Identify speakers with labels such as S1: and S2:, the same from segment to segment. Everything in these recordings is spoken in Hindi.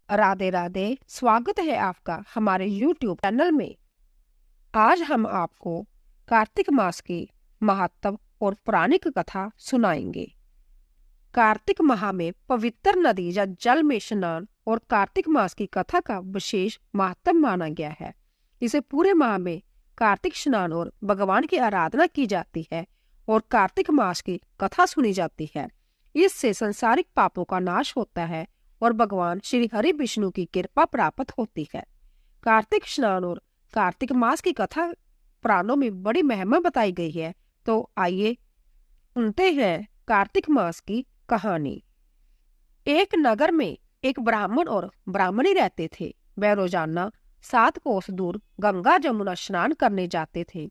S1: राधे राधे। स्वागत है आपका हमारे YouTube चैनल में। आज हम आपको कार्तिक मास की महत्व और पौराणिक कथा सुनाएंगे। कार्तिक माह में पवित्र नदी या जल में स्नान और कार्तिक मास की कथा का विशेष महत्व माना गया है। इसे पूरे माह में कार्तिक स्नान और भगवान की आराधना की जाती है और कार्तिक मास की कथा सुनी जाती है। इससे संसारिक पापों का नाश होता है और भगवान श्री हरि विष्णु की कृपा प्राप्त होती है। कार्तिक स्नान और कार्तिक मास की कथा पुराणों में बड़ी महिमा बताई गई है। तो आइए सुनते हैं कार्तिक मास की कहानी। एक नगर में एक ब्राह्मण और ब्राह्मणी रहते थे। वह रोजाना 7 कोस दूर गंगा जमुना स्नान करने जाते थे।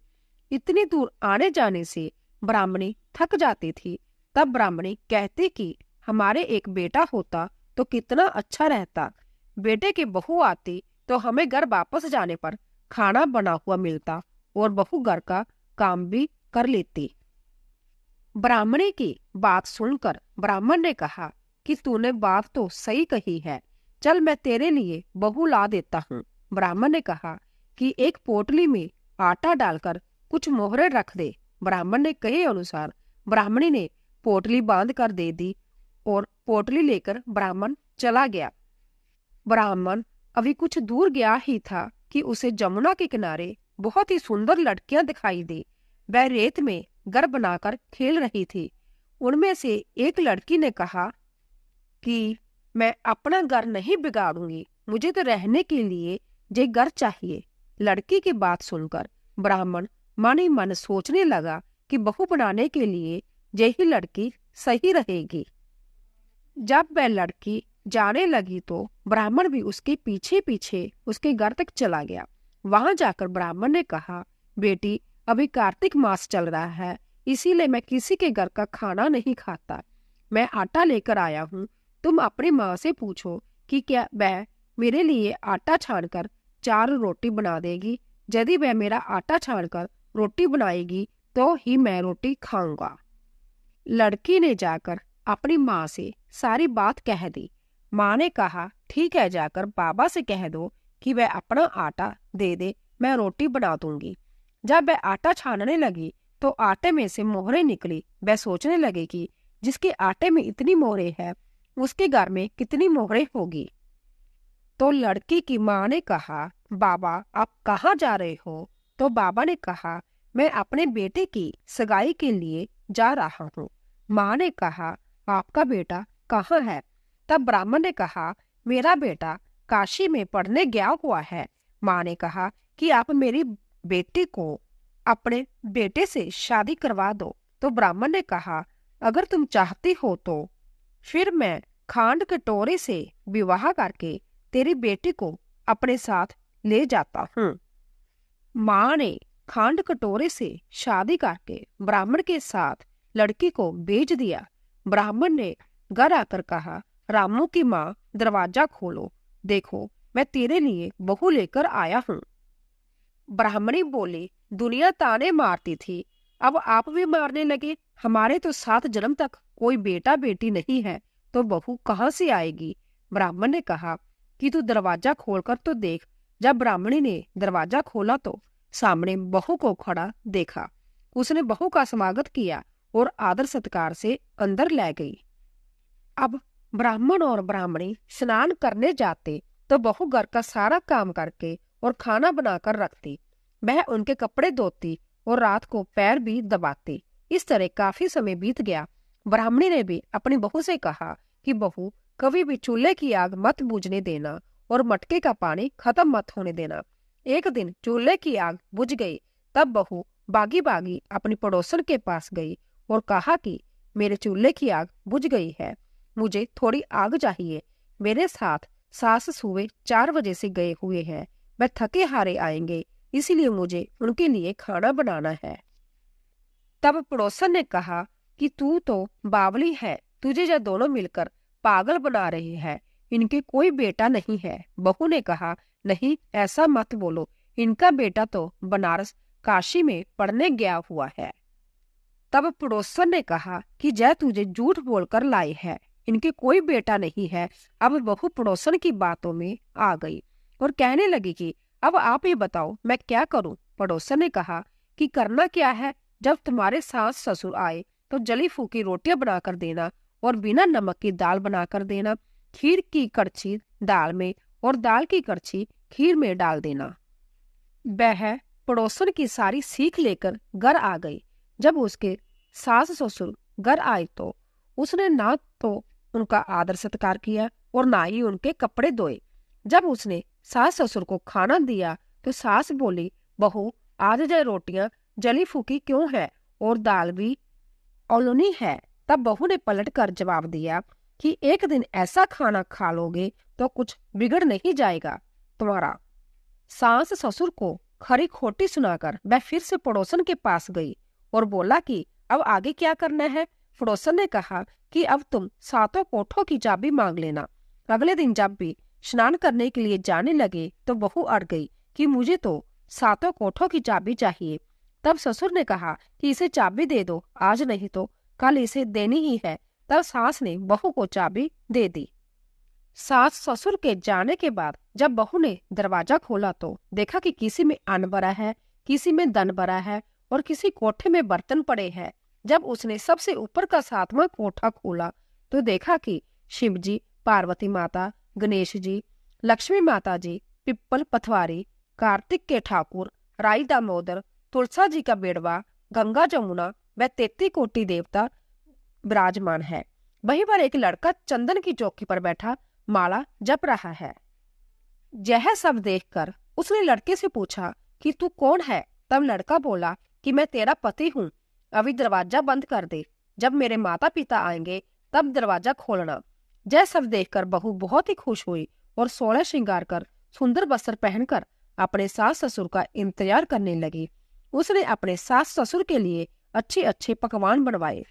S1: इतनी दूर आने जाने से ब्राह्मणी थक जाती थी। तब ब्राह्मणी कहती कि हमारे एक बेटा होता तो कितना अच्छा रहता। बेटे की बहू आती तो हमें घर वापस जाने पर खाना बना हुआ मिलता और बहू घर का काम भी कर लेती। ब्राह्मणी की बात सुनकर ब्राह्मण ने कहा कि तूने बात तो सही कही है, चल मैं तेरे लिए बहू ला देता हूँ। ब्राह्मण ने कहा कि एक पोटली में आटा डालकर कुछ मोहरे रख दे। ब्राह्मण ने कहे अनुसार ब्राह्मणी ने पोटली बांध कर दे दी और पोटली लेकर ब्राह्मण चला गया। ब्राह्मण अभी कुछ दूर गया ही था कि उसे जमुना के किनारे बहुत ही सुंदर लड़कियां दिखाई दी। वह रेत में घर बनाकर खेल रही थी। उनमें से एक लड़की ने कहा कि मैं अपना घर नहीं बिगाड़ूंगी, मुझे तो रहने के लिए ये घर चाहिए। लड़की की बात सुनकर ब्राह्मण मन ही मन सोचने लगा कि बहू बनाने के लिए यही लड़की सही रहेगी। जब वह लड़की जाने लगी तो ब्राह्मण भी उसके पीछे पीछे उसके घर तक चला गया। वहां जाकर ब्राह्मण ने कहा, बेटी अभी कार्तिक मास चल रहा है, इसीलिए मैं किसी के घर का खाना नहीं खाता। मैं आटा लेकर आया हूँ, तुम अपनी माँ से पूछो कि क्या वह मेरे लिए आटा छानकर 4 रोटी बना देगी। यदि वह मेरा आटा छानकर रोटी बनाएगी तो ही मैं रोटी खाऊंगा। लड़की ने जाकर अपनी माँ से सारी बात कह दी। माँ ने कहा, ठीक है, जाकर बाबा से कह दो कि वह अपना आटा दे दे, मैं रोटी बना दूंगी। जब वह आटा छानने लगी तो आटे में से मोहरे निकली। वह सोचने लगी कि जिसके आटे में इतनी मोहरे है उसके घर में कितनी मोहरे होगी। तो लड़की की माँ ने कहा, बाबा आप कहाँ जा रहे हो? तो बाबा ने कहा, मैं अपने बेटे की सगाई के लिए जा रहा हूँ। माँ ने कहा, आपका बेटा कहाँ है? तब ब्राह्मण ने कहा, मेरा बेटा काशी में पढ़ने गया हुआ है। माँ ने कहा कि आप मेरी बेटी को अपने बेटे से शादी करवा दो। तो ब्राह्मण ने कहा, अगर तुम चाहती हो तो फिर मैं खांड कटोरे से विवाह करके तेरी बेटी को अपने साथ ले जाता हूँ। माँ ने खांड कटोरे से शादी करके ब्राह्मण के साथ लड़की को भेज दिया। ब्राह्मण ने घर आकर कहा, रामू की माँ दरवाजा खोलो, देखो मैं तेरे लिए बहू लेकर आया हूँ। ब्राह्मणी बोली, दुनिया ताने मारती थी, अब आप भी मारने लगे। हमारे तो 7 जन्म तक कोई बेटा बेटी नहीं है, तो बहू कहाँ से आएगी? ब्राह्मण ने कहा कि तू दरवाजा खोलकर तो देख। जब ब्राह्मणी ने दरवाजा खोला तो सामने बहू को खड़ा देखा। उसने बहू का स्वागत किया और आदर सत्कार से अंदर ले गई। अब ब्राह्मण और ब्राह्मणी स्नान करने जाते तो बहू घर का सारा काम करके और खाना बनाकर रखती। वह उनके कपड़े धोती और रात को पैर भी दबाती। इस तरह काफी समय बीत गया। ब्राह्मणी ने भी अपनी बहू से कहा कि बहू कभी भी चूल्हे की आग मत बुझने देना और मटके का पानी खत्म मत होने देना। एक दिन चूल्हे की आग बुझ गई। तब बहू बागी बागी अपनी पड़ोसन के पास गई और कहा कि मेरे चूल्हे की आग बुझ गई है, मुझे थोड़ी आग चाहिए। मेरे साथ सास सुबह 4 बजे से गए हुए हैं, वह थके हारे आएंगे, इसीलिए मुझे उनके लिए खाना बनाना है। तब पड़ोसन ने कहा कि तू तो बावली है, तुझे यह दोनों मिलकर पागल बना रहे हैं, इनके कोई बेटा नहीं है। बहू ने कहा, नहीं ऐसा मत बोलो, इनका बेटा तो बनारस काशी में पढ़ने गया हुआ है। तब पड़ोसन ने कहा कि जय तुझे झूठ बोलकर लाई है, इनके कोई बेटा नहीं है। अब बहू पड़ोसन की बातों में आ गई और कहने लगी कि अब आप ही बताओ मैं क्या करूं। पड़ोसन ने कहा कि करना क्या है, जब तुम्हारे सास ससुर आए तो जली फूकी रोटियां बनाकर देना और बिना नमक की दाल बनाकर देना, खीर की कड़छी दाल में और दाल की कड़छी खीर में डाल देना। वह पड़ोसन की सारी सीख लेकर घर आ गई। जब उसके सास ससुर घर आए तो उसने ना तो उनका आदर सत्कार किया और ना ही उनके कपड़े धोए। जब उसने सास ससुर को खाना दिया तो सास बोली, बहू आज जो रोटियां जली फूकी क्यों है और दाल भी औलुनी है। तब बहू ने पलट कर जवाब दिया कि एक दिन ऐसा खाना खा लोगे तो कुछ बिगड़ नहीं जाएगा तुम्हारा। सास ससुर को खरी खोटी सुनाकर वह फिर से पड़ोसन के पास गई और बोला कि अब आगे क्या करना है। पड़ोसन ने कहा कि अब तुम सातों कोठों की चाबी मांग लेना। अगले दिन जब भी स्नान करने के लिए जाने लगे तो बहू अड़ गई कि मुझे तो सातों कोठों की चाबी चाहिए। तब ससुर ने कहा कि इसे चाबी दे दो, आज नहीं तो कल इसे देनी ही है। तब सास ने बहू को चाबी दे दी। सास ससुर के जाने के बाद जब बहू ने दरवाजा खोला तो देखा कि किसी में अन्न भरा है, किसी में धन भरा है और किसी कोठे में बर्तन पड़े हैं। जब उसने सबसे ऊपर का सातवां कोठा खोला तो देखा कि शिव जी, पार्वती माता, गणेश जी, लक्ष्मी माता जी, पिप्पल पथवारी, कार्तिक के ठाकुर, राई दामोदर, तुलसा जी का बेड़वा, गंगा जमुना व 33 कोटि देवता विराजमान है। वहीं पर एक लड़का चंदन की चौकी पर बैठा माला जप रहा है। यह सब देखकर उसने लड़के से पूछा कि तू कौन है। तब लड़का बोला कि मैं तेरा पति हूँ, अभी दरवाजा बंद कर दे, जब मेरे माता पिता आएंगे तब दरवाजा खोलना। यह सब देखकर बहू बहुत ही खुश हुई और 16 श्रृंगार कर सुंदर वस्त्र पहनकर अपने सास ससुर का इंतजार करने लगी। उसने अपने सास ससुर के लिए अच्छे अच्छे पकवान बनवाए।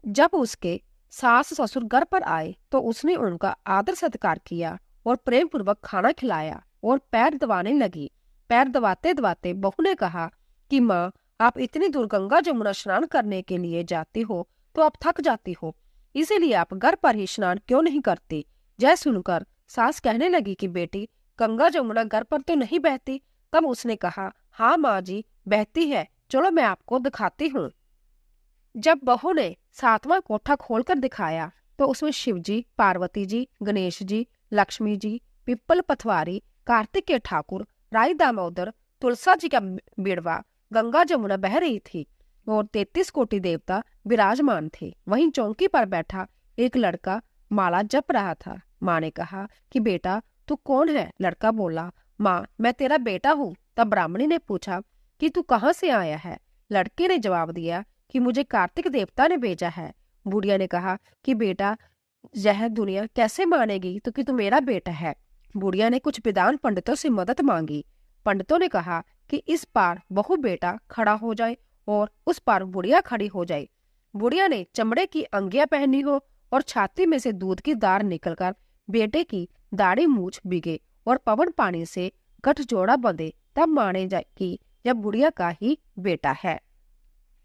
S1: जब उसके सास ससुर घर पर आए तो उसने उनका आदर सत्कार किया और प्रेम पूर्वक खाना खिलाया और पैर दबाने लगी। पैर दबाते दबाते बहू ने कहा कि माँ, आप इतनी दूर गंगा जमुना स्नान करने के लिए जाती हो तो आप थक जाती हो, इसीलिए आप घर पर ही स्नान क्यों नहीं करती। यह सुनकर सास कहने लगी कि बेटी, गंगा जमुना घर पर तो नहीं बहती। तब उसने कहा, हाँ माँ जी, बहती है, चलो मैं आपको दिखाती हूँ। जब बहू ने सातवां कोठा खोलकर दिखाया तो उसमें शिव जी, पार्वती जी, गणेश जी, लक्ष्मी जी, पिप्पल पथवारी, कार्तिक के ठाकुर, राई दामोदर, तुलसा जी का बेड़वा, गंगा जमुना बह रही थी और 33 कोटि देवता विराजमान थे। वहीं चौकी पर बैठा एक लड़का माला जप रहा था। माँ ने कहा कि बेटा तू कौन है। लड़का बोला, माँ मैं तेरा बेटा हूँ। तब ब्राह्मणी ने पूछा कि तू कहाँ से आया है। लड़के ने जवाब दिया कि मुझे कार्तिक देवता ने भेजा है। बुढ़िया ने कहा कि बेटा यह दुनिया कैसे मानेगी तो कि तू मेरा बेटा है। बुढ़िया ने कुछ विद्वान पंडितों से मदद मांगी। पंडितों ने कहा कि इस पार बहू बेटा खड़ा हो जाए और उस पार बुढ़िया खड़ी हो जाए। बुढ़िया ने चमड़े की अंगिया पहनी हो और छाती में से दूध की धार निकलकर बेटे की दाढ़ी मूछ बिगे और पवन पानी से गठजोड़ा बंधे, तब माने जाए कि यह बुढ़िया का ही बेटा है।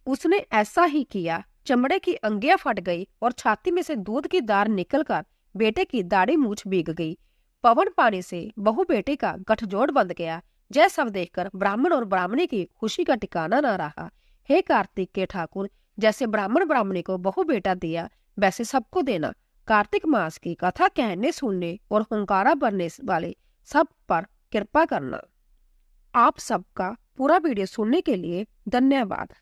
S1: उसने ऐसा ही किया। चमड़े की अंगिया फट गई और छाती में से दूध की धार निकलकर बेटे की दाढ़ी मूछ भीग गई। पवन पानी से बहू बेटे का गठजोड़ बंध गया। यह सब देखकर ब्राह्मण और ब्राह्मणी की खुशी का ठिकाना न रहा। हे कार्तिक के ठाकुर, जैसे ब्राह्मण ब्राह्मणी को बहू बेटा दिया वैसे सबको देना। कार्तिक मास की कथा कहने सुनने और हुंकारा भरने वाले सब पर कृपा करना। आप सबका पूरा वीडियो सुनने के लिए धन्यवाद।